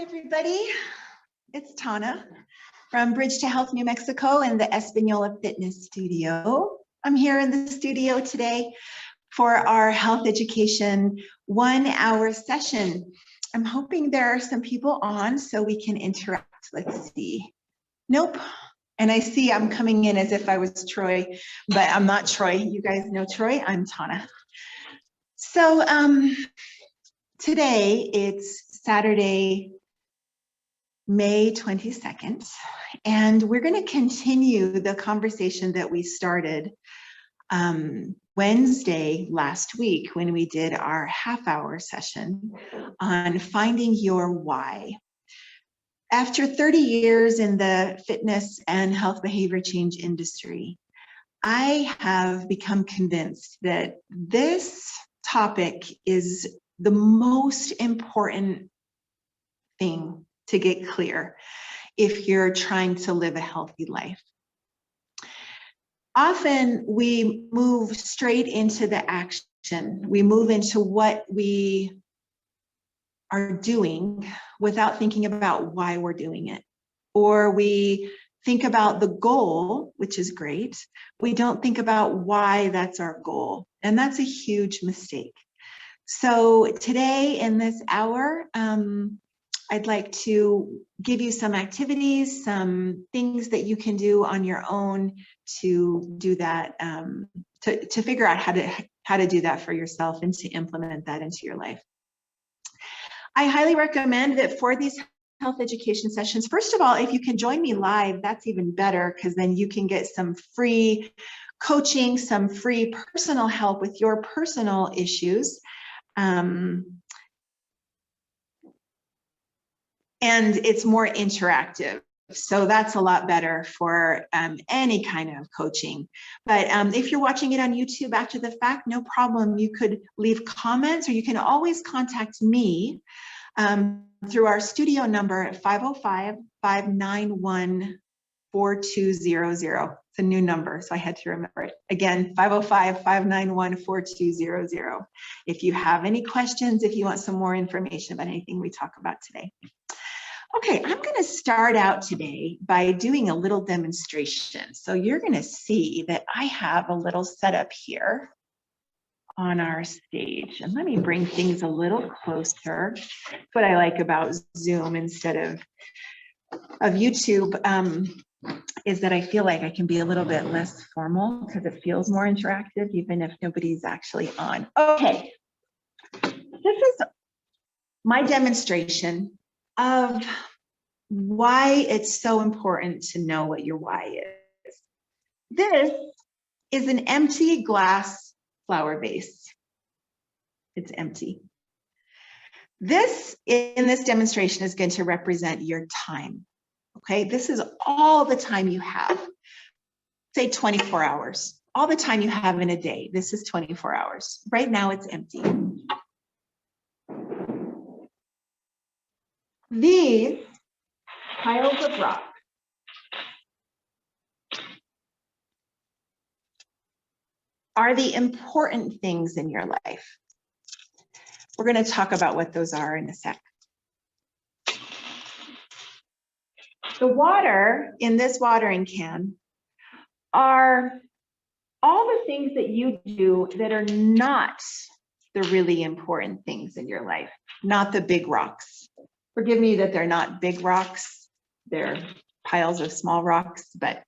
everybody. It's Tana from Bridge to Health, New Mexico in the Espanola Fitness Studio. I'm here in the studio today for our health education 1 hour session. I'm hoping there are some people on so we can interact. Let's see. Nope. And I see I'm coming in as if I was Troy, but I'm not Troy. You guys know Troy. I'm Tana. So today it's Saturday, May 22nd, and we're going to continue the conversation that we started Wednesday last week when we did our half-hour session on finding your why. After 30 years in the fitness and health behavior change industry, I have become convinced that this topic is the most important thing to get clear if you're trying to live a healthy life. Often we move straight into the action. We move into what we are doing without thinking about why we're doing it. Or we think about the goal, which is great. We don't think about why that's our goal. And that's a huge mistake. So today in this hour, I'd like to give you some activities, some things that you can do on your own to do that, to figure out how to do that for yourself and to implement that into your life. I highly recommend that for these health education sessions, first of all, if you can join me live, that's even better, because then you can get some free coaching, some free personal help with your personal issues. And it's more interactive. So that's a lot better for any kind of coaching. But if you're watching it on YouTube after the fact, no problem. You could leave comments, or you can always contact me through our studio number at 505-591-4200. It's a new number, so I had to remember it. Again, 505-591-4200. If you have any questions, if you want some more information about anything we talk about today. Okay, I'm going to start out today by doing a little demonstration. So you're going to see that I have a little setup here on our stage. And let me bring things a little closer. That's what I like about Zoom instead of YouTube, is that I feel like I can be a little bit less formal because it feels more interactive, even if nobody's actually on. Okay, this is my demonstration of why it's so important to know what your why is. This is an empty glass flower vase. It's empty. This, in this demonstration, is going to represent your time. Okay, this is all the time you have. Say 24 hours. All the time you have in a day. This is 24 hours. Right now it's empty. These piles of rock are the important things in your life. We're going to talk about what those are in a sec. The water in this watering can are all the things that you do that are not the really important things in your life, not the big rocks. Forgive me that they're not big rocks. They're piles of small rocks, but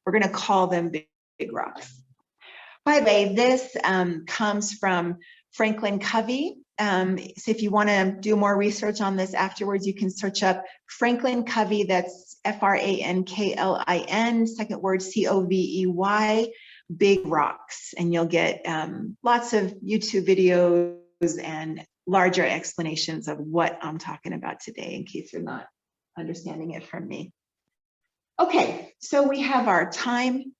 we're going to call them big rocks. By the way, this comes from Franklin Covey. So if you want to do more research on this afterwards, you can search up Franklin Covey. That's Franklin, second word Covey, big rocks. And you'll get lots of YouTube videos and larger explanations of what I'm talking about today, in case you're not understanding it from me. Okay, so we have our time.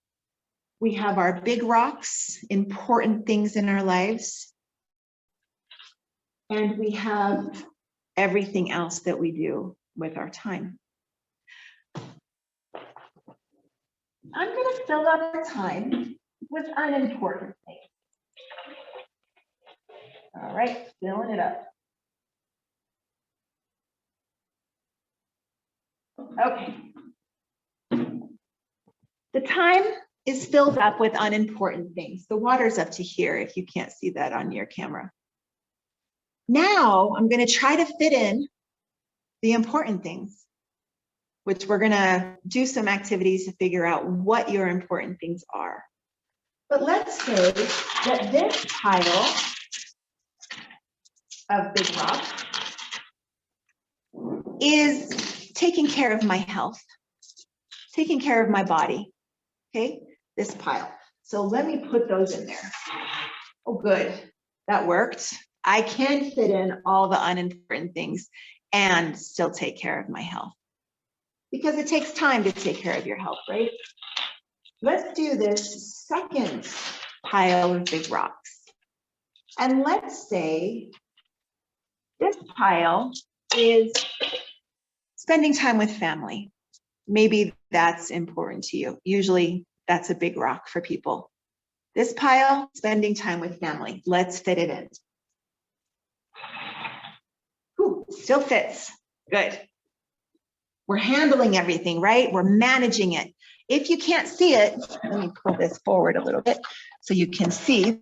We have our big rocks, important things in our lives. And we have everything else that we do with our time. I'm going to fill up our time with unimportant things. All right, filling it up. Okay. The time is filled up with unimportant things. The water's up to here if you can't see that on your camera. Now I'm going to try to fit in the important things, which we're going to do some activities to figure out what your important things are. But let's say that this pile of big rocks is taking care of my health, taking care of my body, okay? This pile. So let me put those in there. Oh, good, that worked. I can fit in all the unimportant things and still take care of my health. Because it takes time to take care of your health, right? Let's do this second pile of big rocks. And let's say this pile is spending time with family. Maybe that's important to you. Usually that's a big rock for people. This pile, spending time with family. Let's fit it in. Ooh, still fits. Good. We're handling everything, right? We're managing it. If you can't see it, let me pull this forward a little bit so you can see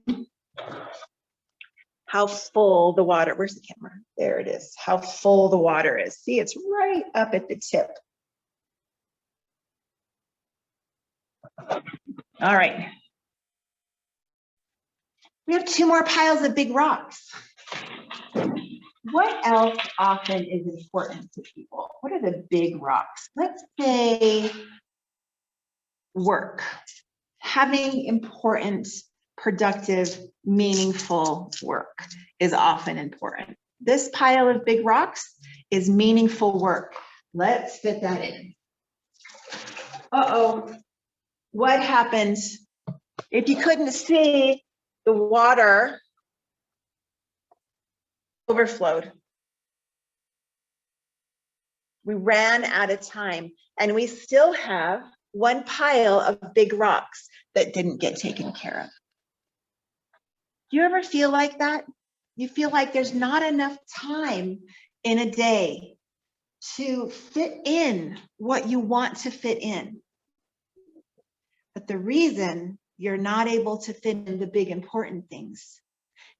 how full the water, where's the camera? There it is, how full the water is. See, it's right up at the tip. All right. We have 2 more piles of big rocks. What else often is important to people? What are the big rocks? Let's say work. Having important, productive, meaningful work is often important. This pile of big rocks is meaningful work. Let's fit that in. Uh-oh, what happened? If you couldn't see, the water overflowed. We ran out of time and we still have 1 pile of big rocks that didn't get taken care of. Do you ever feel like that? You feel like there's not enough time in a day to fit in what you want to fit in. But the reason you're not able to fit in the big important things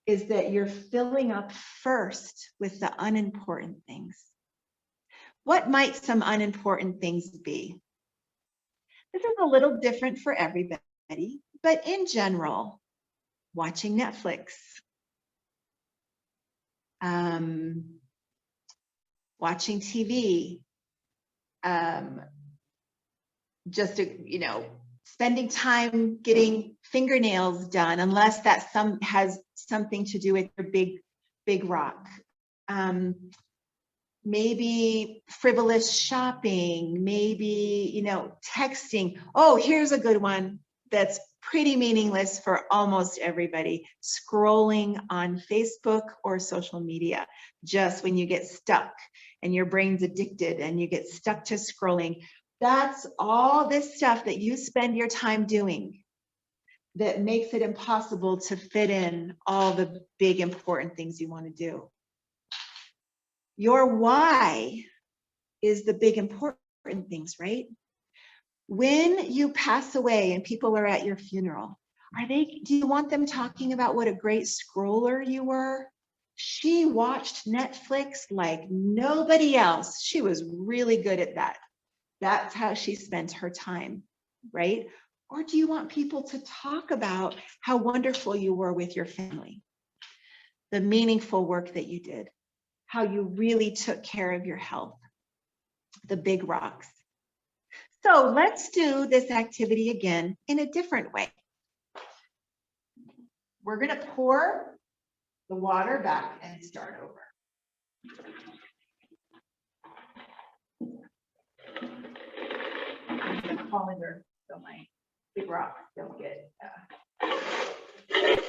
is that you're filling up first with the unimportant things. What might some unimportant things be? This is a little different for everybody, but in general, watching Netflix, watching TV, just, spending time getting fingernails done, unless that has something to do with your big rock. Maybe frivolous shopping, maybe, texting. Oh, here's a good one that's pretty meaningless for almost everybody. Scrolling on Facebook or social media, just when you get stuck and your brain's addicted and you get stuck to scrolling. That's all this stuff that you spend your time doing that makes it impossible to fit in all the big important things you want to do. Your why is the big important things, right? When you pass away and people are at your funeral, do you want them talking about what a great scroller you were? She watched Netflix like nobody else. She was really good at that. That's how she spent her time, right? Or do you want people to talk about how wonderful you were with your family, the meaningful work that you did, how you really took care of your health, the big rocks? So let's do this activity again in a different way. We're going to pour the water back and start over. I'm going to colander so my big rocks don't get. Okay,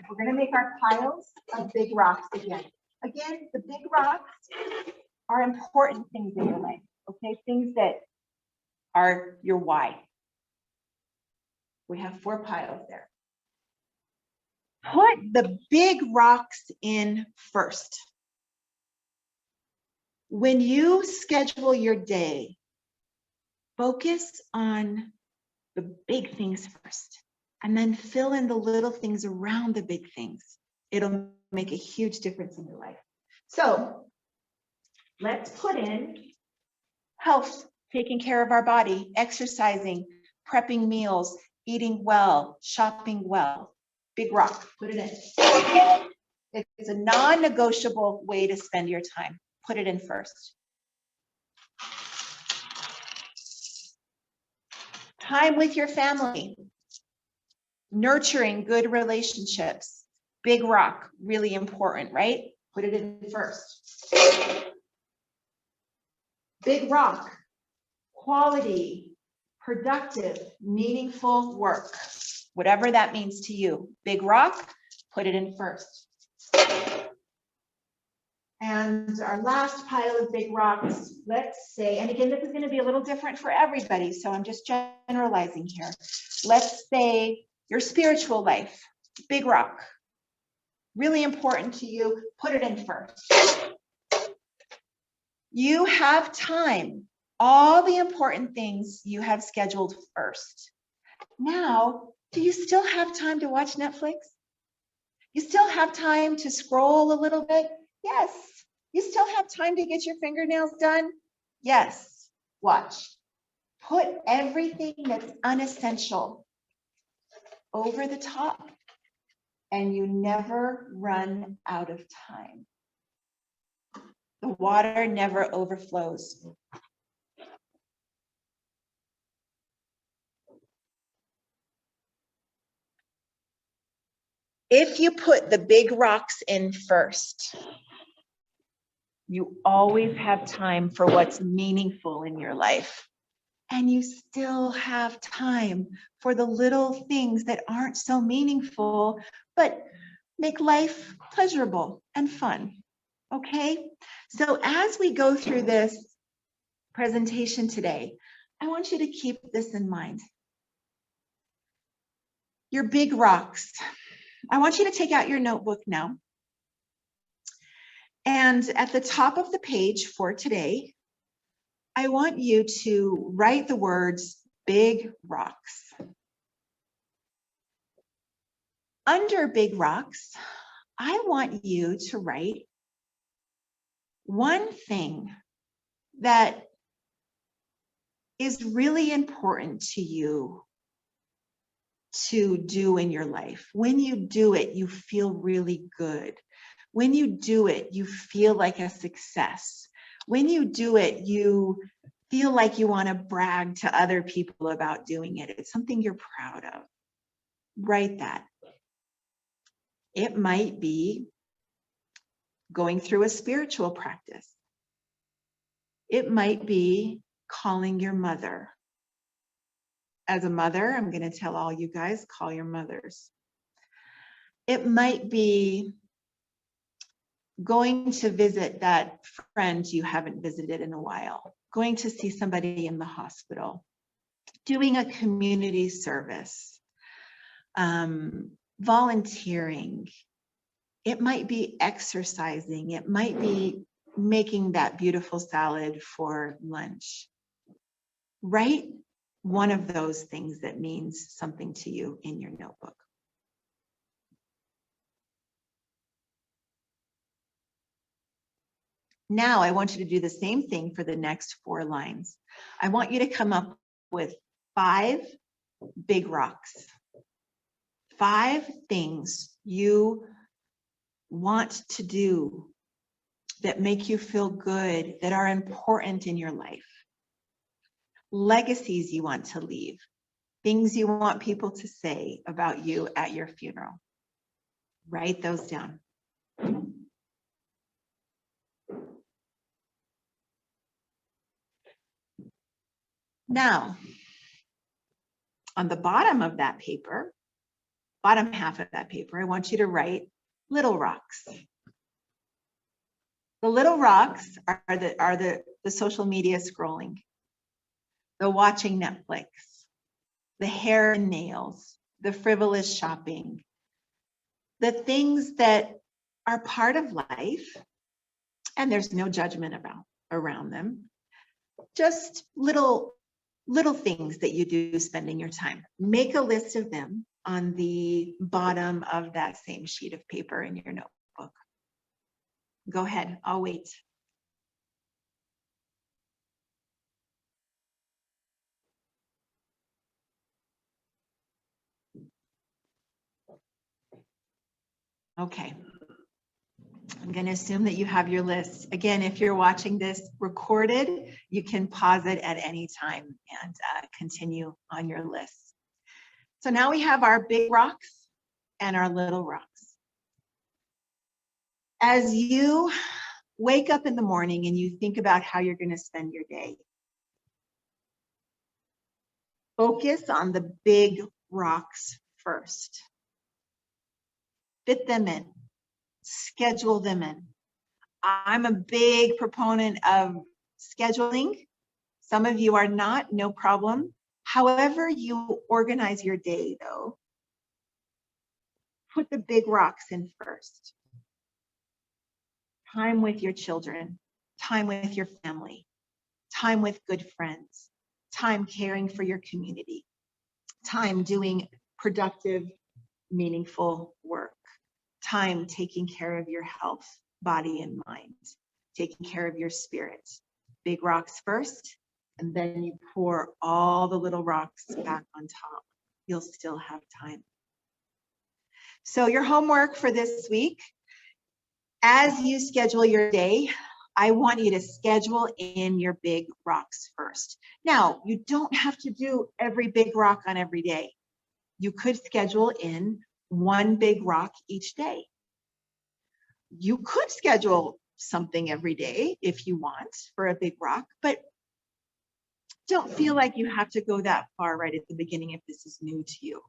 we're going to make our piles of big rocks again. Again, the big rocks are important things in your life, okay? Things that are your why. We have 4 piles there. Put the big rocks in first. When you schedule your day, focus on the big things first, and then fill in the little things around the big things. It'll make a huge difference in your life. So let's put in health, taking care of our body, exercising, prepping meals, eating well, shopping well. Big rock, put it in. It's a non-negotiable way to spend your time. Put it in first. Time with your family, nurturing good relationships. Big rock, really important, right? Put it in first. Big rock, quality, productive, meaningful work. Whatever that means to you. Big rock, put it in first. And our last pile of big rocks, let's say, and again, this is going to be a little different for everybody, so I'm just generalizing here. Let's say your spiritual life, big rock, really important to you, put it in first. You have time, all the important things you have scheduled first. Now, do you still have time to watch Netflix? You still have time to scroll a little bit? Yes. You still have time to get your fingernails done? Yes. Watch. Put everything that's unessential over the top, and you never run out of time. The water never overflows. If you put the big rocks in first, you always have time for what's meaningful in your life. And you still have time for the little things that aren't so meaningful, but make life pleasurable and fun. Okay? So as we go through this presentation today, I want you to keep this in mind. Your big rocks. I want you to take out your notebook now. And at the top of the page for today, I want you to write the words big rocks. Under big rocks, I want you to write one thing that is really important to you to do in your life. When you do it, you feel really good. When you do it, you feel like a success. When you do it, you feel like you want to brag to other people about doing it. It's something you're proud of. Write that. It might be going through a spiritual practice. It might be calling your mother. As a mother, I'm going to tell all you guys, call your mothers. It might be going to visit that friend you haven't visited in a while, going to see somebody in the hospital, doing a community service, volunteering. It might be exercising. It might be making that beautiful salad for lunch. Write one of those things that means something to you in your notebook. Now I want you to do the same thing for the next 4 lines. I want you to come up with 5 big rocks. 5 things you want to do that make you feel good, that are important in your life. Legacies you want to leave. Things you want people to say about you at your funeral. Write those down. Now, on the bottom of that paper, bottom half of that paper, I want you to write little rocks. The little rocks are the social media scrolling, the watching Netflix, the hair and nails, the frivolous shopping, the things that are part of life and there's no judgment about. around them. Just little things that you do spending your time. Make a list of them on the bottom of that same sheet of paper in your notebook. Go ahead, I'll wait. Okay. I'm going to assume that you have your list. Again, if you're watching this recorded, you can pause it at any time and continue on your list. So now we have our big rocks and our little rocks. As you wake up in the morning and you think about how you're going to spend your day, focus on the big rocks first. Fit them in. Schedule them in. I'm a big proponent of scheduling. Some of you are not, no problem. However you organize your day though, put the big rocks in first. Time with your children, time with your family, time with good friends, time caring for your community, time doing productive, meaningful work, time taking care of your health, body and mind, taking care of your spirit. Big rocks first, and then you pour all the little rocks back on top. You'll still have time. So your homework for this week, as you schedule your day, I want you to schedule in your big rocks first. Now, you don't have to do every big rock on every day. You could schedule in one big rock each day. You could schedule something every day if you want for a big rock, but don't feel like you have to go that far right at the beginning if this is new to you.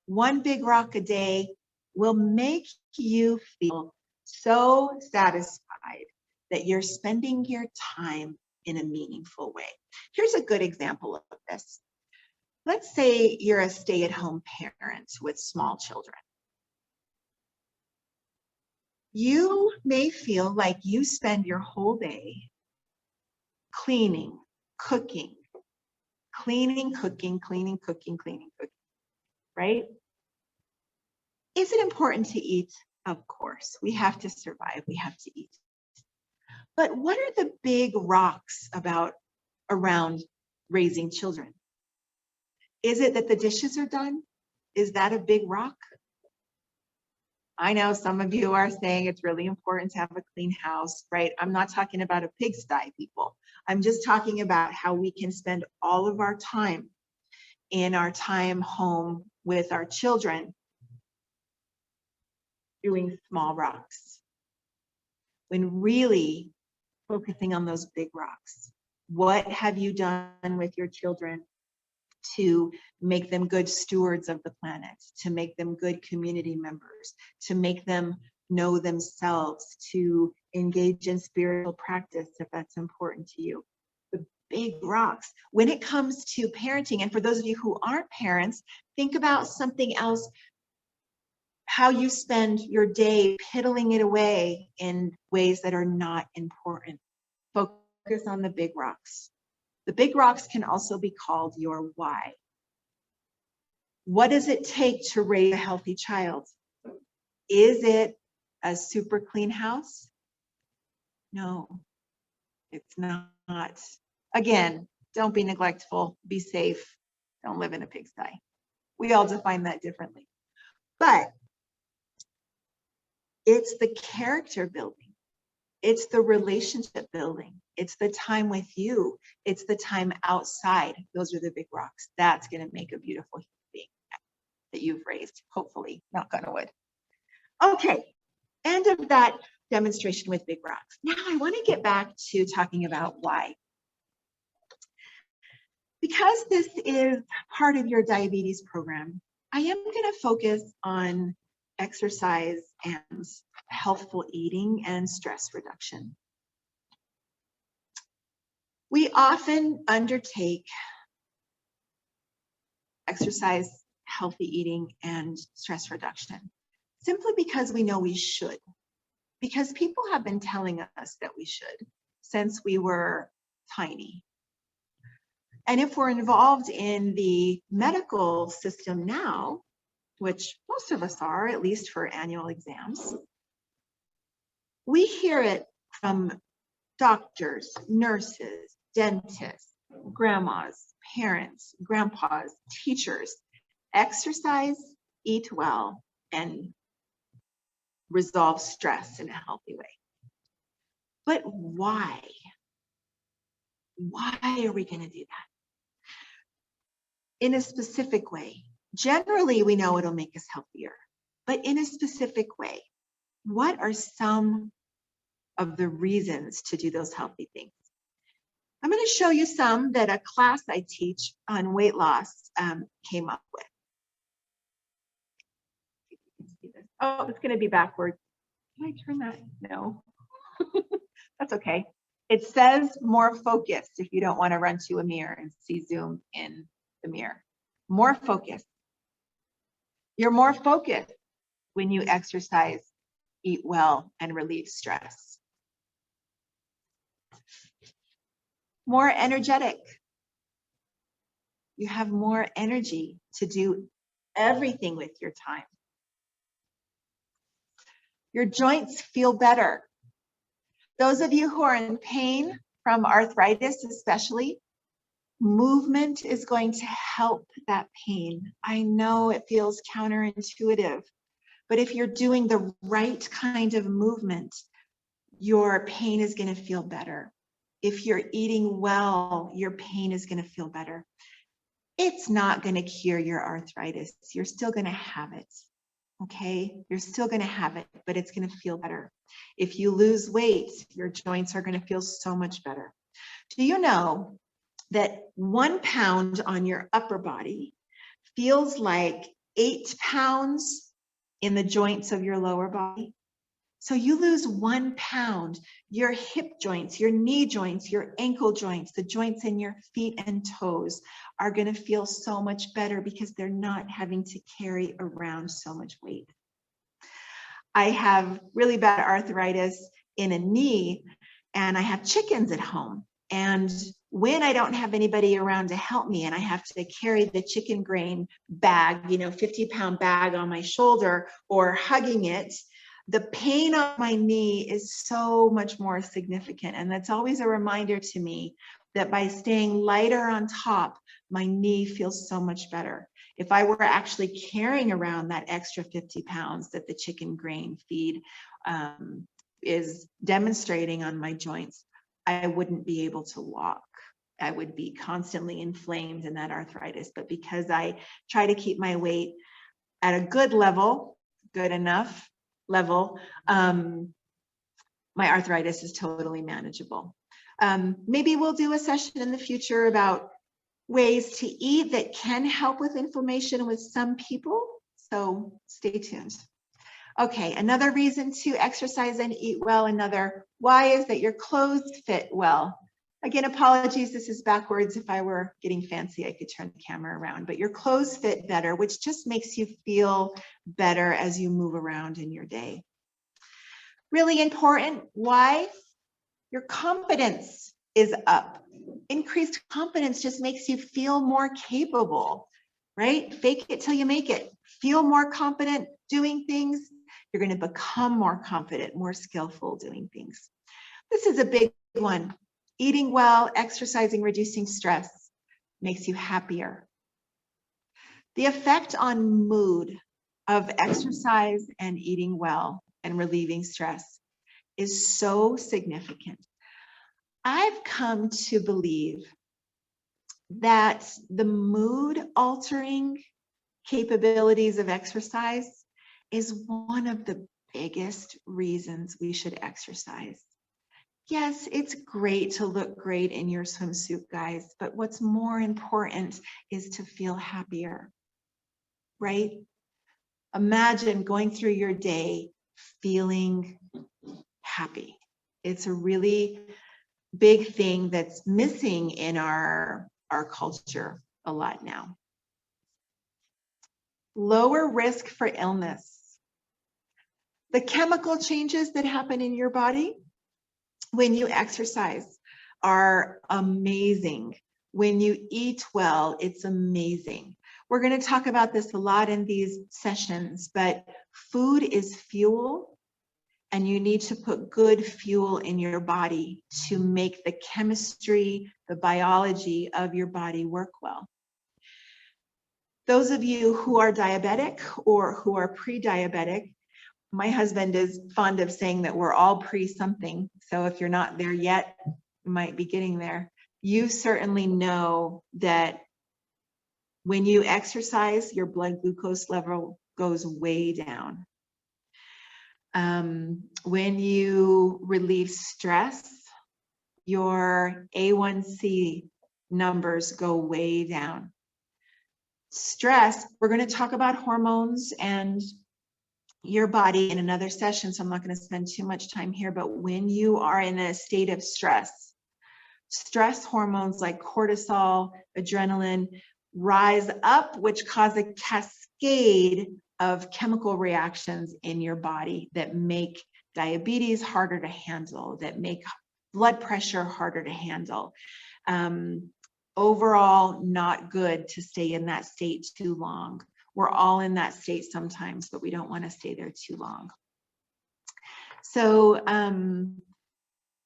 One big rock a day will make you feel so satisfied that you're spending your time in a meaningful way. Here's a good example of this. Let's say you're a stay-at-home parent with small children. You may feel like you spend your whole day cleaning, cooking, right? Is it important to eat? Of course, we have to survive, we have to eat. But what are the big rocks around raising children? Is it that the dishes are done? Is that a big rock? I know some of you are saying it's really important to have a clean house, right? I'm not talking about a pigsty, people. I'm just talking about how we can spend all of our time in our time home with our children doing small rocks, when really focusing on those big rocks. What have you done with your children to make them good stewards of the planet, to make them good community members, to make them know themselves, to engage in spiritual practice if that's important to you? The big rocks. When it comes to parenting, and for those of you who aren't parents, think about something else, how you spend your day piddling it away in ways that are not important. Focus on the big rocks. The big rocks can also be called your why. What does it take to raise a healthy child? Is it a super clean house? No, it's not. Again, don't be neglectful, be safe, don't live in a pigsty. We all define that differently. But it's the character building. It's the relationship building. It's the time with you. It's the time outside. Those are the big rocks. That's going to make a beautiful human being that you've raised, hopefully, knock on wood. Okay, end of that demonstration with big rocks. Now I want to get back to talking about why. Because this is part of your diabetes program, I am going to focus on exercise and healthful eating and stress reduction. We often undertake exercise, healthy eating, and stress reduction simply because we know we should, because people have been telling us that we should. since we were tiny. And if we're involved in the medical system now, which most of us are, at least for annual exams, we hear it from doctors, nurses, dentists, grandmas, parents, grandpas, teachers. Exercise, eat well, and resolve stress in a healthy way. But why? Why are we going to do that? In a specific way. Generally, we know it'll make us healthier, but in a specific way. What are some of the reasons to do those healthy things? I'm going to show you some that a class I teach on weight loss came up with. Oh, it's going to be backwards. Can I turn that? No. That's okay. It says more focused if you don't want to run to a mirror and see Zoom in the mirror. More focused. You're more focused when you exercise, eat well, and relieve stress. More energetic. You have more energy to do everything with your time. Your joints feel better. Those of you who are in pain from arthritis especially, movement is going to help that pain. I know it feels counterintuitive, but if you're doing the right kind of movement, your pain is going to feel better. If you're eating well, your pain is going to feel better. It's not going to cure your arthritis. You're still going to have it. Okay, you're still going to have it, but it's going to feel better. If you lose weight, your joints are going to feel so much better. Do you know that 1 pound on your upper body feels like 8 pounds in the joints of your lower body? So you lose 1 pound, your hip joints, your knee joints, your ankle joints, the joints in your feet and toes are going to feel so much better because they're not having to carry around so much weight. I have really bad arthritis in a knee, and I have chickens at home. And when I don't have anybody around to help me and I have to carry the chicken grain bag, 50-pound bag on my shoulder or hugging it, the pain on my knee is so much more significant. And that's always a reminder to me that by staying lighter on top, my knee feels so much better. If I were actually carrying around that extra 50 pounds that the chicken grain feed is demonstrating on my joints, I wouldn't be able to walk. I would be constantly inflamed in that arthritis. But because I try to keep my weight at a good level, good enough level, my arthritis is totally manageable. Maybe we'll do a session in the future about ways to eat that can help with inflammation with some people. So stay tuned. Okay, another reason to exercise and eat well, why is that your clothes fit well. Again, apologies, this is backwards. If I were getting fancy, I could turn the camera around, but your clothes fit better, which just makes you feel better as you move around in your day. Really important, why? Your confidence is up. Increased confidence just makes you feel more capable, right? Fake it till you make it. Feel more confident doing things. You're going to become more confident, more skillful doing things. This is a big one. Eating well, exercising, reducing stress makes you happier. The effect on mood of exercise and eating well and relieving stress is so significant. I've come to believe that the mood altering capabilities of exercise is one of the biggest reasons we should exercise. Yes, it's great to look great in your swimsuit, guys, but what's more important is to feel happier, right? Imagine going through your day feeling happy. It's a really big thing that's missing in our culture a lot now. Lower risk for illness. The chemical changes that happen in your body when you exercise are amazing. When you eat well, it's amazing. We're going to talk about this a lot in these sessions, but food is fuel, and you need to put good fuel in your body to make the chemistry, the biology of your body work well. Those of you who are diabetic or who are pre-diabetic, my husband is fond of saying that we're all pre-something. So if you're not there yet, you might be getting there. You certainly know that when you exercise, your blood glucose level goes way down. When you relieve stress, your A1C numbers go way down. Stress, we're going to talk about hormones and your body in another session, so I'm not going to spend too much time here, but when you are in a state of stress, stress hormones like cortisol, adrenaline rise up, which cause a cascade of chemical reactions in your body that make diabetes harder to handle, that make blood pressure harder to handle. Overall, not good to stay in that state too long. We're all in that state sometimes, but we don't want to stay there too long. So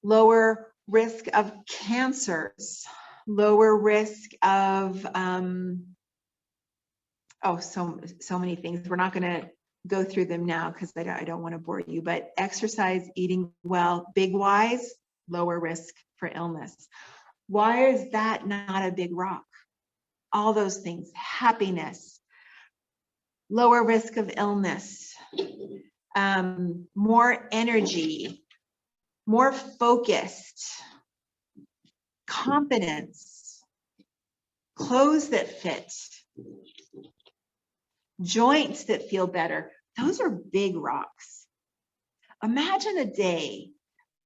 lower risk of cancers, lower risk of, so many things. We're not going to go through them now because I don't want to bore you, but exercise, eating well, big whys, lower risk for illness. Why is that not a big rock? All those things, happiness, lower risk of illness, more energy, more focused, confidence, clothes that fit, joints that feel better. Those are big rocks. Imagine a day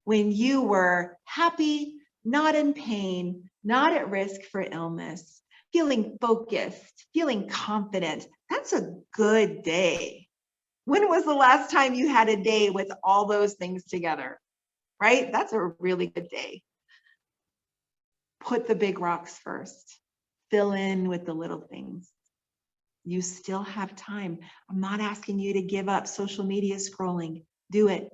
when you were happy, not in pain, not at risk for illness, feeling focused, feeling confident. That's a good day. When was the last time you had a day with all those things together, right? That's a really good day. Put the big rocks first. Fill in with the little things. You still have time. I'm not asking you to give up social media scrolling. Do it,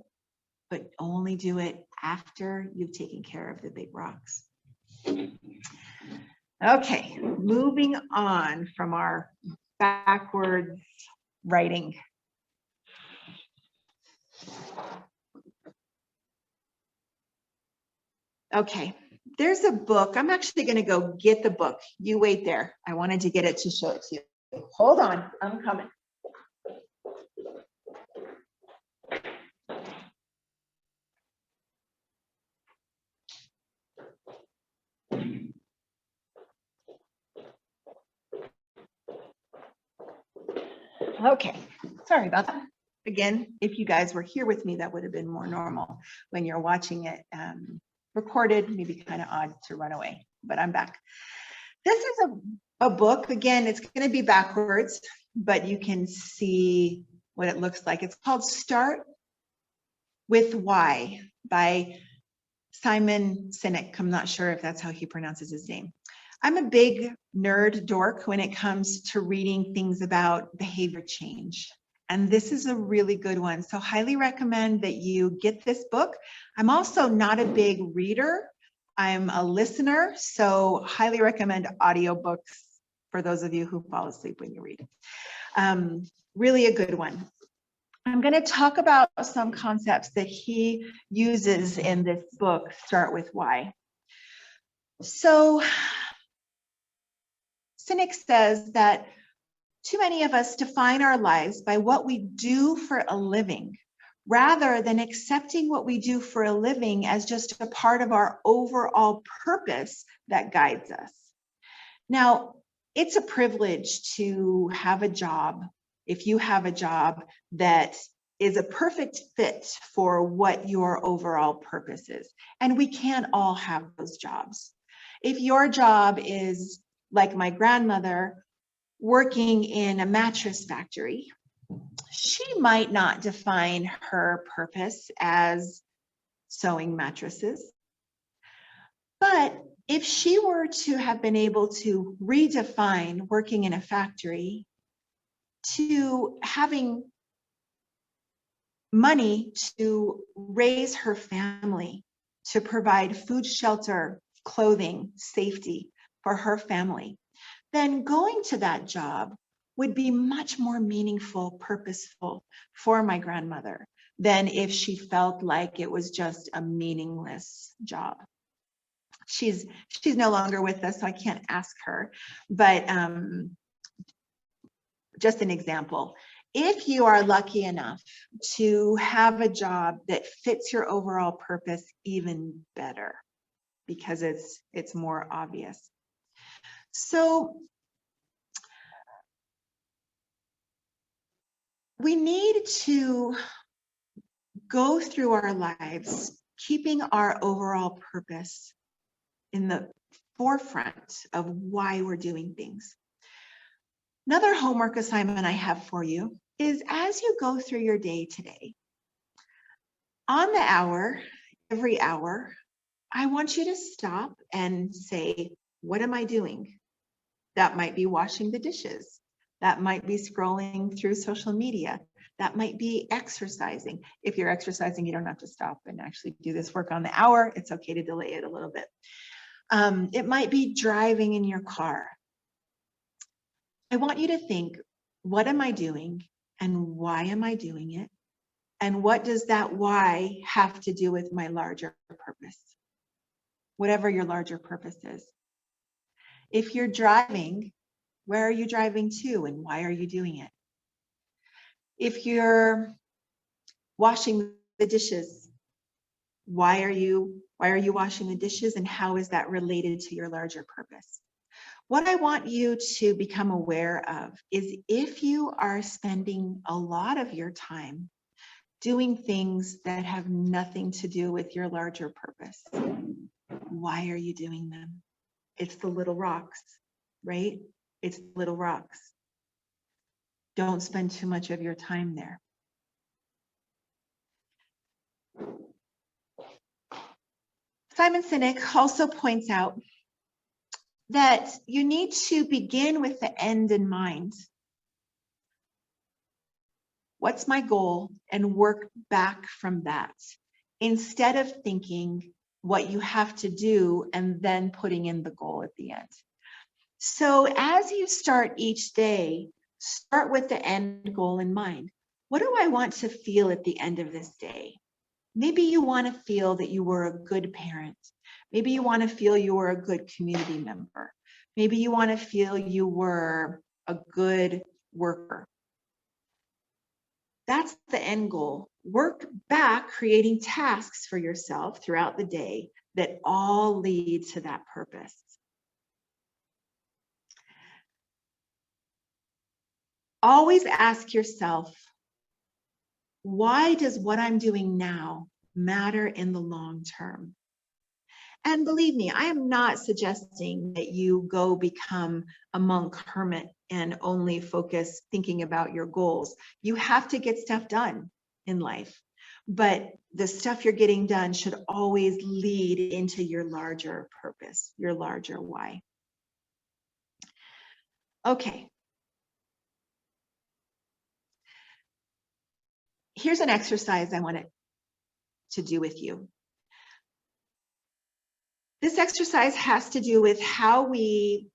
but only do it after you've taken care of the big rocks. Okay, moving on from our backwards writing. Okay, there's a book. I'm actually going to go get the book. You wait there. I wanted to get it to show it to you. Hold on, I'm coming. Okay, sorry about that. Again, if you guys were here with me, that would have been more normal. When you're watching it recorded, maybe kind of odd to run away, but I'm back. This is a book. Again, it's going to be backwards, but you can see what it looks like. It's called Start with Why by Simon Sinek. I'm not sure if that's how he pronounces his name. I'm a big nerd dork when it comes to reading things about behavior change. And this is a really good one. So highly recommend that you get this book. I'm also not a big reader. I'm a listener. So highly recommend audiobooks for those of you who fall asleep when you read. Really a good one. I'm going to talk about some concepts that he uses in this book, Start with Why. So Sinek says that too many of us define our lives by what we do for a living, rather than accepting what we do for a living as just a part of our overall purpose that guides us. Now, it's a privilege to have a job, if you have a job that is a perfect fit for what your overall purpose is. And we can't all have those jobs. If your job is like my grandmother, working in a mattress factory, she might not define her purpose as sewing mattresses. But if she were to have been able to redefine working in a factory to having money to raise her family, to provide food, shelter, clothing, safety for her family, then going to that job would be much more meaningful, purposeful for my grandmother than if she felt like it was just a meaningless job. She's no longer with us, so I can't ask her, but just an example. If you are lucky enough to have a job that fits your overall purpose even better, because it's more obvious. So we need to go through our lives keeping our overall purpose in the forefront of why we're doing things. Another homework assignment I have for you is, as you go through your day today, on the hour, every hour, I want you to stop and say, what am I doing? That might be washing the dishes. That might be scrolling through social media. That might be exercising. If you're exercising, you don't have to stop and actually do this work on the hour. It's okay to delay it a little bit. It might be driving in your car. I want you to think, what am I doing and why am I doing it? And what does that why have to do with my larger purpose? Whatever your larger purpose is. If you're driving, where are you driving to and why are you doing it? If you're washing the dishes, why are you washing the dishes and how is that related to your larger purpose? What I want you to become aware of is, if you are spending a lot of your time doing things that have nothing to do with your larger purpose, why are you doing them? It's the little rocks, right? It's little rocks. Don't spend too much of your time there. Simon Sinek also points out that you need to begin with the end in mind. What's my goal? And work back from that, instead of thinking what you have to do and then putting in the goal at the end. So as you start each day, start with the end goal in mind. What do I want to feel at the end of this day? Maybe you want to feel that you were a good parent. Maybe you want to feel you were a good community member. Maybe you want to feel you were a good worker. That's the end goal. Work back, creating tasks for yourself throughout the day that all lead to that purpose. Always ask yourself, why does what I'm doing now matter in the long term? And believe me, I am not suggesting that you go become a monk hermit and only focus thinking about your goals. You have to get stuff done in life, but the stuff you're getting done should always lead into your larger purpose, your larger why. Okay. Here's an exercise I wanted to do with you. This exercise has to do with how we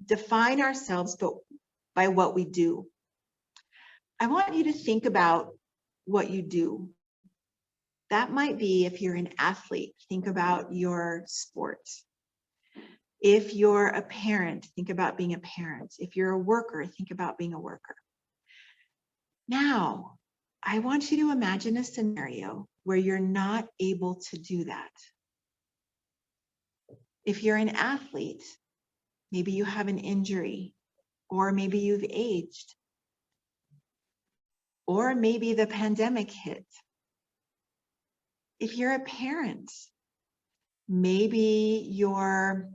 define ourselves, but by what we do. I want you to think about what you do. That might be, if you're an athlete, think about your sport. If you're a parent, think about being a parent. If you're a worker, think about being a worker. Now, I want you to imagine a scenario where you're not able to do that. If you're an athlete, maybe you have an injury, or maybe you've aged, or maybe the pandemic hit. If you're a parent, maybe your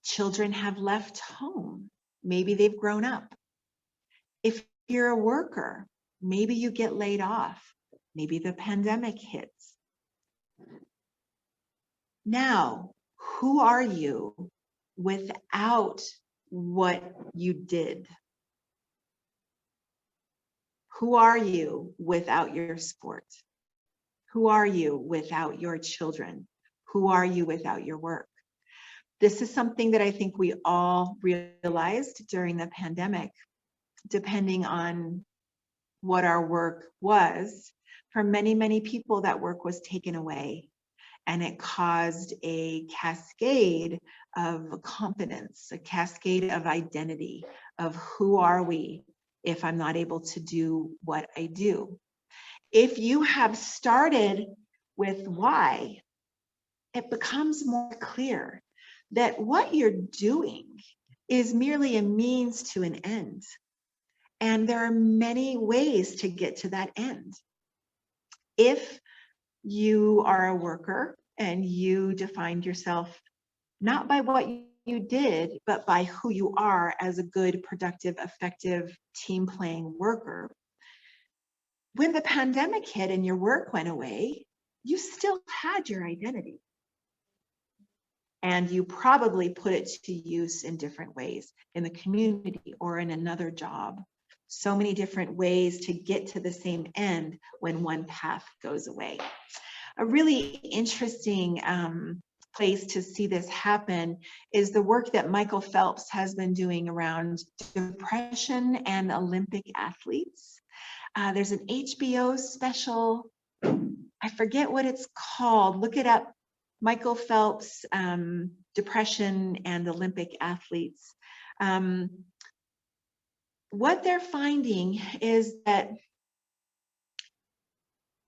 children have left home. Maybe they've grown up. If you're a worker, maybe you get laid off. Maybe the pandemic hits. Now, who are you without what you did? Who are you without your sport? Who are you without your children? Who are you without your work? This is something that I think we all realized during the pandemic, depending on what our work was. For many, many people, that work was taken away, and it caused a cascade of competence, a cascade of identity, of who are we if I'm not able to do what I do. If you have started with why, it becomes more clear that what you're doing is merely a means to an end. And there are many ways to get to that end. If you are a worker and you defined yourself not by what you did, but by who you are as a good, productive, effective, team-playing worker, when the pandemic hit and your work went away, you still had your identity. And you probably put it to use in different ways, in the community or in another job. So many different ways to get to the same end when one path goes away. A really interesting place to see this happen is the work that Michael Phelps has been doing around depression and Olympic athletes. There's an HBO special, I forget what it's called, look it up, Michael Phelps, depression and Olympic athletes. What they're finding is that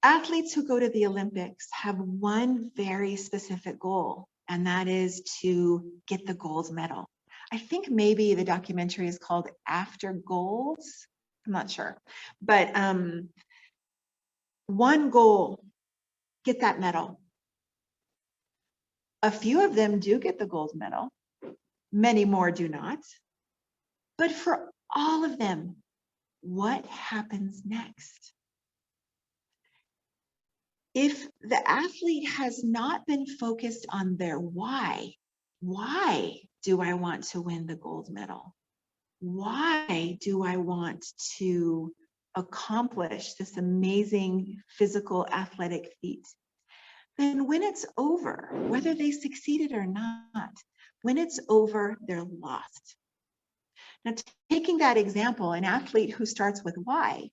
athletes who go to the Olympics have one very specific goal, and that is to get the gold medal. I think maybe the documentary is called After Golds. I'm not sure, but one goal, get that medal. A few of them do get the gold medal. Many more do not. But for all of them, what happens next? If the athlete has not been focused on their why do I want to win the gold medal? Why do I want to accomplish this amazing physical athletic feat? Then when it's over, whether they succeeded or not, when it's over, they're lost. Now, taking that example, an athlete who starts with why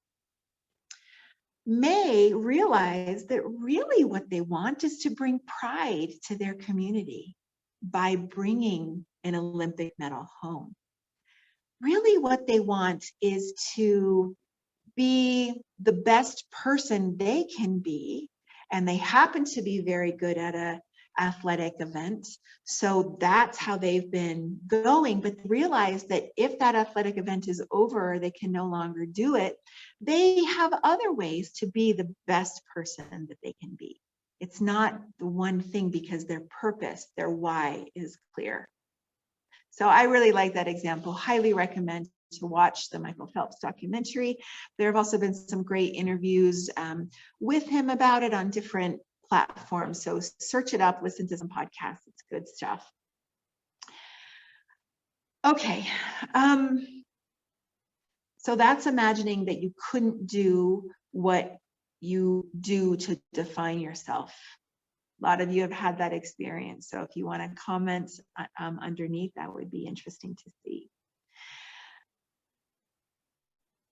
may realize that really what they want is to bring pride to their community by bringing an Olympic medal home. Really what they want is to be the best person they can be, and they happen to be very good at an athletic event, so that's how they've been going. But realize that if that athletic event is over, or they can no longer do it, they have other ways to be the best person that they can be. It's not the one thing, because their purpose, their why is clear. So I really like that example. Highly recommend to watch the Michael Phelps documentary. There have also been some great interviews with him about it on different platforms. So search it up, listen to some podcasts. It's good stuff. Okay. So that's imagining that you couldn't do what you do to define yourself. A lot of you have had that experience. So if you want to comment underneath, that would be interesting to see.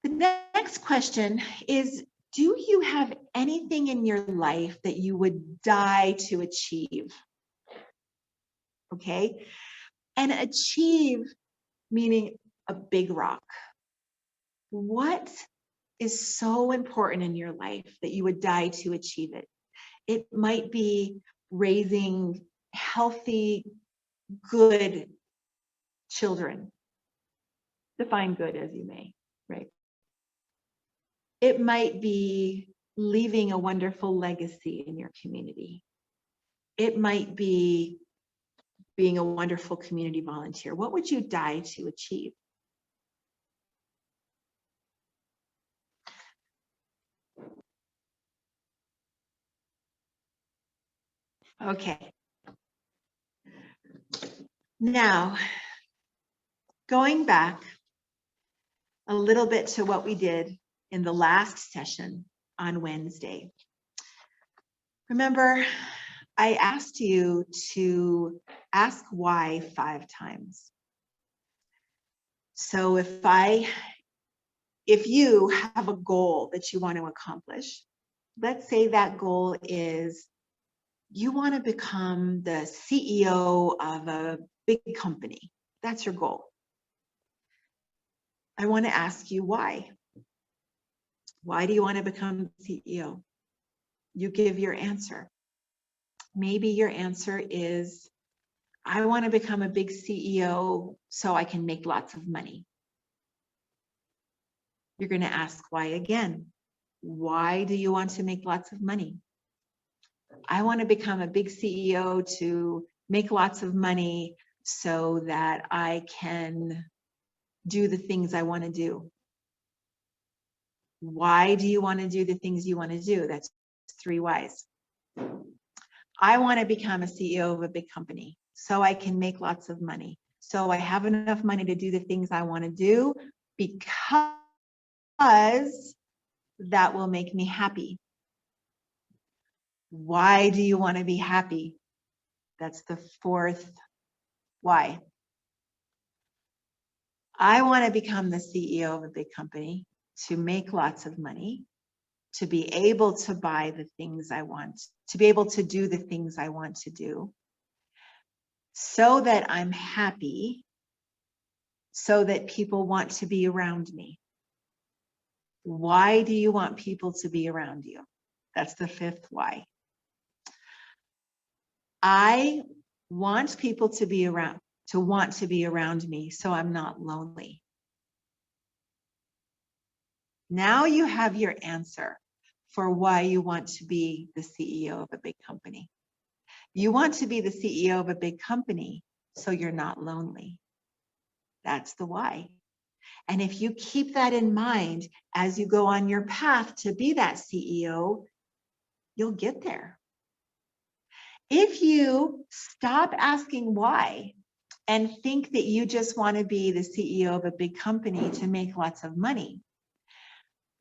The next question is, do you have anything in your life that you would die to achieve? Okay. And achieve meaning a big rock. What is so important in your life that you would die to achieve it? It might be raising healthy, good children. Define good as you may, right? It might be leaving a wonderful legacy in your community. It might be being a wonderful community volunteer. What would you die to achieve? Okay, Now, going back a little bit to what we did in the last session on Wednesday. Remember, I asked you to ask why 5 times. So if you have a goal that you want to accomplish, let's say that goal is you want to become the CEO of a big company. That's your goal. I want to ask you why. Why do you want to become CEO? You give your answer. Maybe your answer is, I want to become a big CEO so I can make lots of money. You're going to ask why again. Why do you want to make lots of money? I want to become a big CEO to make lots of money so that I can do the things I want to do. Why do you want to do the things you want to do? That's 3 whys. I want to become a CEO of a big company so I can make lots of money. So I have enough money to do the things I want to do because that will make me happy. Why do you want to be happy? That's the 4th why. I want to become the CEO of a big company to make lots of money, to be able to buy the things I want, to be able to do the things I want to do, so that I'm happy, so that people want to be around me. Why do you want people to be around you? That's the 5th why. I want people to want to be around me so I'm not lonely. Now you have your answer for why you want to be the CEO of a big company. You want to be the CEO of a big company so you're not lonely. That's the why. And if you keep that in mind as you go on your path to be that CEO, you'll get there. If you stop asking why and think that you just want to be the CEO of a big company to make lots of money,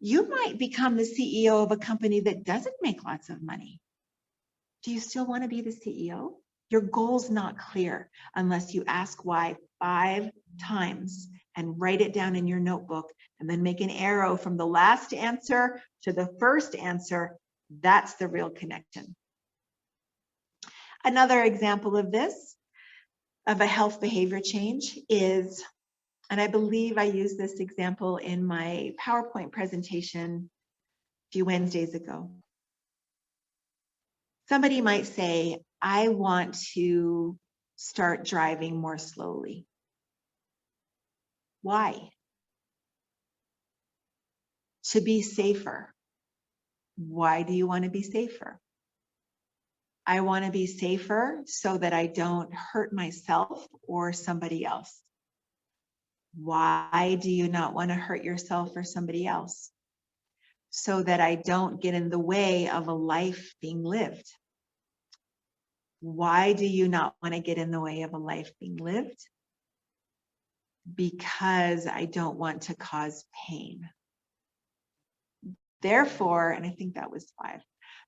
you might become the CEO of a company that doesn't make lots of money. Do you still want to be the CEO? Your goal's not clear unless you ask why 5 times and write it down in your notebook and then make an arrow from the last answer to the first answer. That's the real connection. Another example of this, of a health behavior change is, and I believe I used this example in my PowerPoint presentation a few Wednesdays ago. Somebody might say, I want to start driving more slowly. Why? To be safer. Why do you want to be safer? I want to be safer so that I don't hurt myself or somebody else. Why do you not want to hurt yourself or somebody else? So that I don't get in the way of a life being lived. Why do you not want to get in the way of a life being lived? Because I don't want to cause pain. Therefore, and I think that was 5.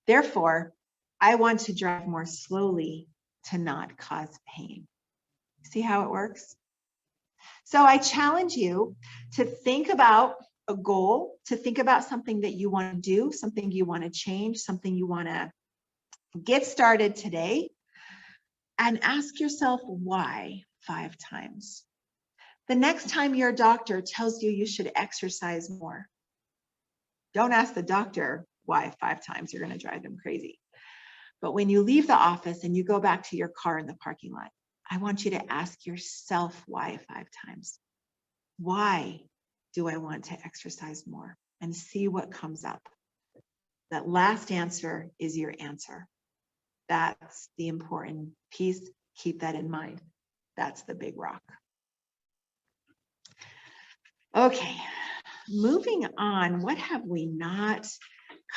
Therefore, I want to drive more slowly to not cause pain. See how it works? So I challenge you to think about a goal, to think about something that you want to do, something you want to change, something you want to get started today, and ask yourself why 5 times. The next time your doctor tells you you should exercise more, don't ask the doctor why 5 times. You're going to drive them crazy. But when you leave the office and you go back to your car in the parking lot, I want you to ask yourself why 5 times. Why do I want to exercise more? And see what comes up. That last answer is your answer. That's the important piece. Keep that in mind. That's the big rock. Okay, moving on. What have we not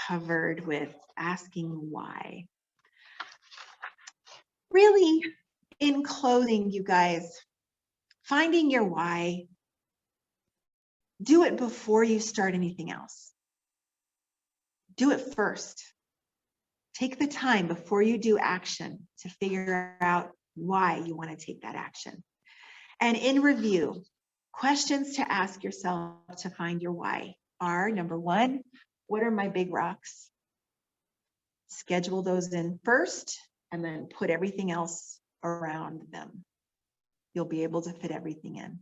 covered with asking why? Really, in closing, you guys, finding your why, do it before you start anything else. Do it first. Take the time before you do action to figure out why you want to take that action. And in review, questions to ask yourself to find your why are, number one, what are my big rocks? Schedule those in first and then put everything else around them. You'll be able to fit everything in.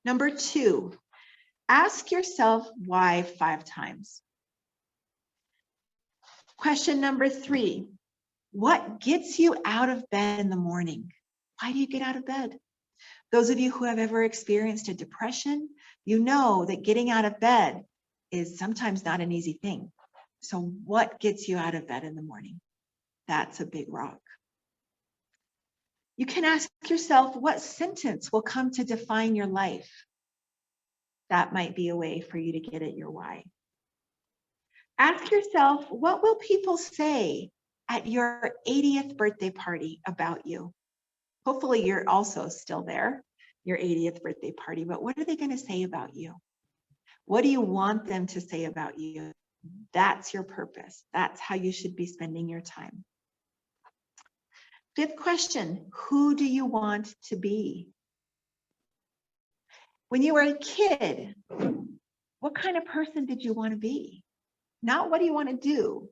Number two, ask yourself why 5 times. Question number 3, what gets you out of bed in the morning? Why do you get out of bed? Those of you who have ever experienced a depression, you know that getting out of bed is sometimes not an easy thing. So what gets you out of bed in the morning? That's a big rock. You can ask yourself, what sentence will come to define your life? That might be a way for you to get at your why. Ask yourself, what will people say at your 80th birthday party about you? Hopefully you're also still there, your 80th birthday party, but what are they going to say about you? What do you want them to say about you? That's your purpose. That's how you should be spending your time. 5th question, who do you want to be? When you were a kid, what kind of person did you want to be? Not what do you want to do,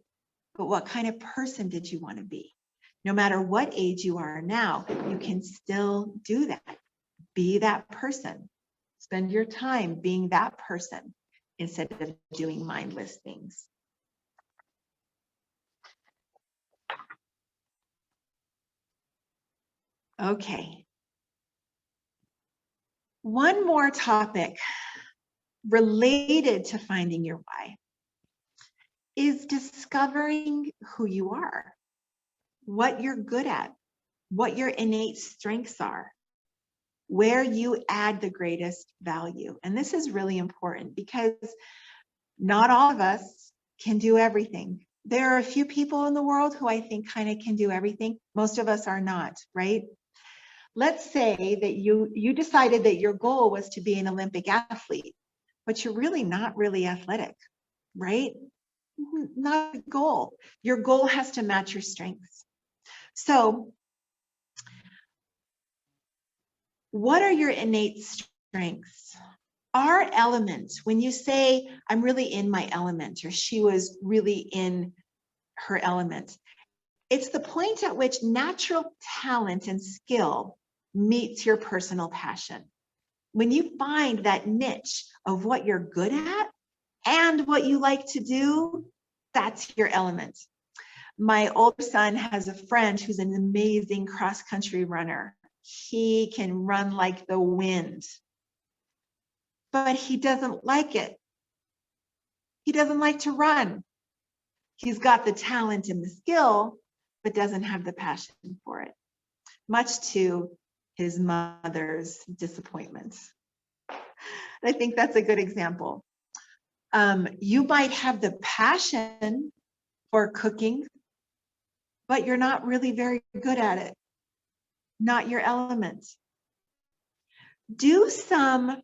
but what kind of person did you want to be? No matter what age you are now, you can still do that. Be that person. Spend your time being that person instead of doing mindless things. Okay. One more topic related to finding your why is discovering who you are, what you're good at, what your innate strengths are, where you add the greatest value. And this is really important because not all of us can do everything. There are a few people in the world who I think kind of can do everything. Most of us are not, right? Let's say that you decided that your goal was to be an Olympic athlete, but you're really not really athletic, right? Not a goal. Your goal has to match your strengths. So, what are your innate strengths? Our elements, when you say, I'm really in my element, or she was really in her element, it's the point at which natural talent and skill meets your personal passion. When you find that niche of what you're good at and what you like to do, that's your element. My older son has a friend who's an amazing cross-country runner. He can run like the wind, but he doesn't like it. He doesn't like to run. He's got the talent and the skill, but doesn't have the passion for it, much to his mother's disappointment. I think that's a good example. You might have the passion for cooking, but you're not really very good at it. Not your element. Do some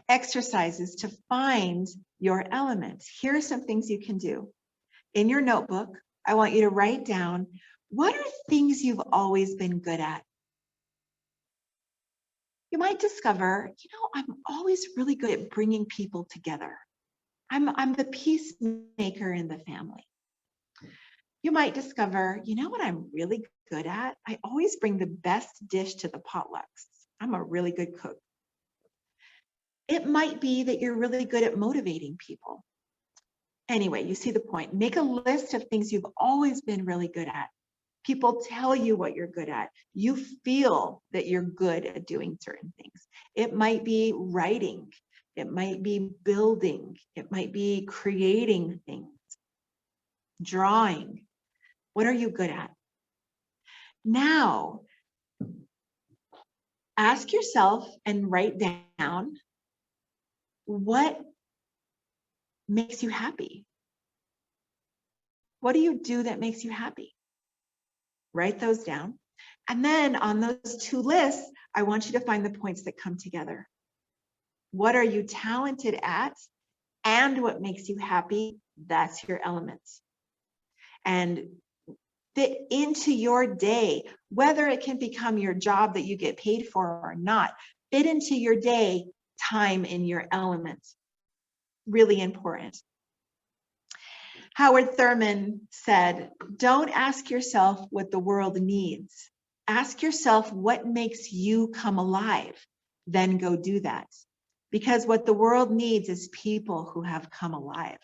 exercises to find your element. Here are some things you can do. In your notebook, I want you to write down, what are things you've always been good at? You might discover, I'm always really good at bringing people together. I'm the peacemaker in the family. You might discover, what I'm really good at? I always bring the best dish to the potlucks. I'm a really good cook. It might be that you're really good at motivating people. Anyway, you see the point. Make a list of things you've always been really good at. People tell you what you're good at. You feel that you're good at doing certain things. It might be writing. It might be building. It might be creating things, drawing. What are you good at? Now, ask yourself and write down what makes you happy. What do you do that makes you happy? Write those down. And then on those two lists, I want you to find the points that come together. What are you talented at? And what makes you happy? That's your elements. And fit into your day, whether it can become your job that you get paid for or not, fit into your day time in your elements. Really important. Howard Thurman said, don't ask yourself what the world needs. Ask yourself what makes you come alive. Then go do that. Because what the world needs is people who have come alive.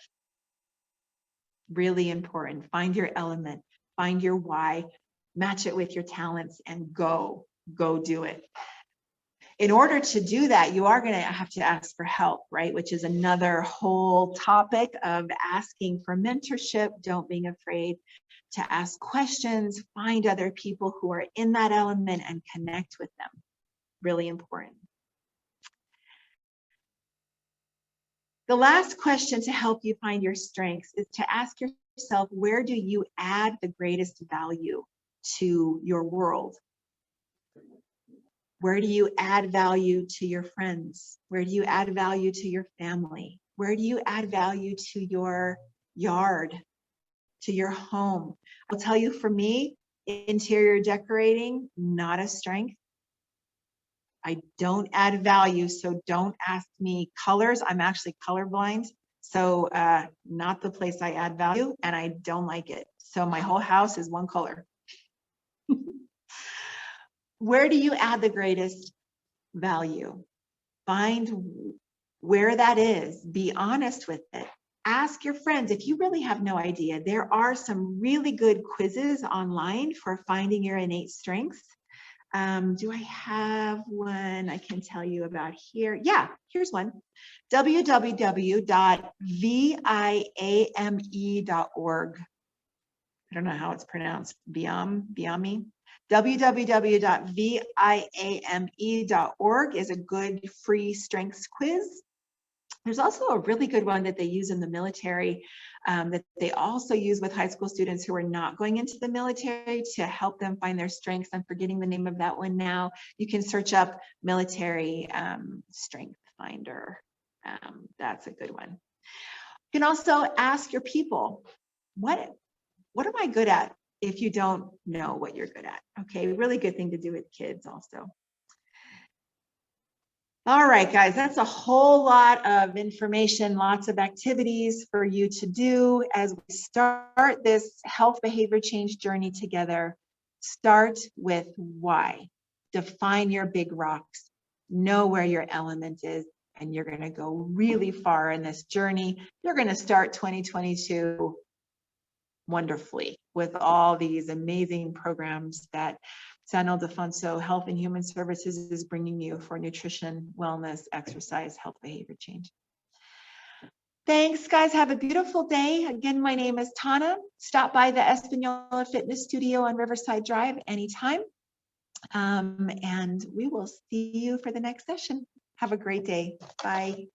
Really important. Find your element, find your why, match it with your talents, and go do it. In order to do that, you are going to have to ask for help, right? Which is another whole topic of asking for mentorship. Don't be afraid to ask questions, find other people who are in that element and connect with them. Really important. The last question to help you find your strengths is to ask yourself, where do you add the greatest value to your world? Where do you add value to your friends? Where do you add value to your family? Where do you add value to your yard, to your home? I'll tell you, for me, interior decorating, not a strength. I don't add value, so don't ask me colors. I'm actually colorblind, so not the place I add value, and I don't like it. So my whole house is one color. Where do you add the greatest value? Find where that is. Be honest with it. Ask your friends. If you really have no idea, there are some really good quizzes online for finding your innate strengths. Do I have one I can tell you about here? Yeah, here's one. www.viame.org. I don't know how it's pronounced. Viame. www.viame.org is a good free strengths quiz. There's also a really good one that they use in the military that they also use with high school students who are not going into the military to help them find their strengths. I'm forgetting the name of that one now. You can search up military strength finder. That's a good one. You can also ask your people, what am I good at, if you don't know what you're good at? Okay, really good thing to do with kids also. All right, guys, that's a whole lot of information, lots of activities for you to do as we start this health behavior change journey together. Start with why. Define your big rocks. Know where your element is, and you're going to go really far in this journey. You're going to start 2022 wonderfully with all these amazing programs that San Ildefonso Health and Human Services is bringing you for nutrition, wellness, exercise, health behavior change. Thanks, guys. Have a beautiful day. Again, my name is Tana. Stop by the Espanola Fitness Studio on Riverside Drive anytime. And we will see you for the next session. Have a great day. Bye.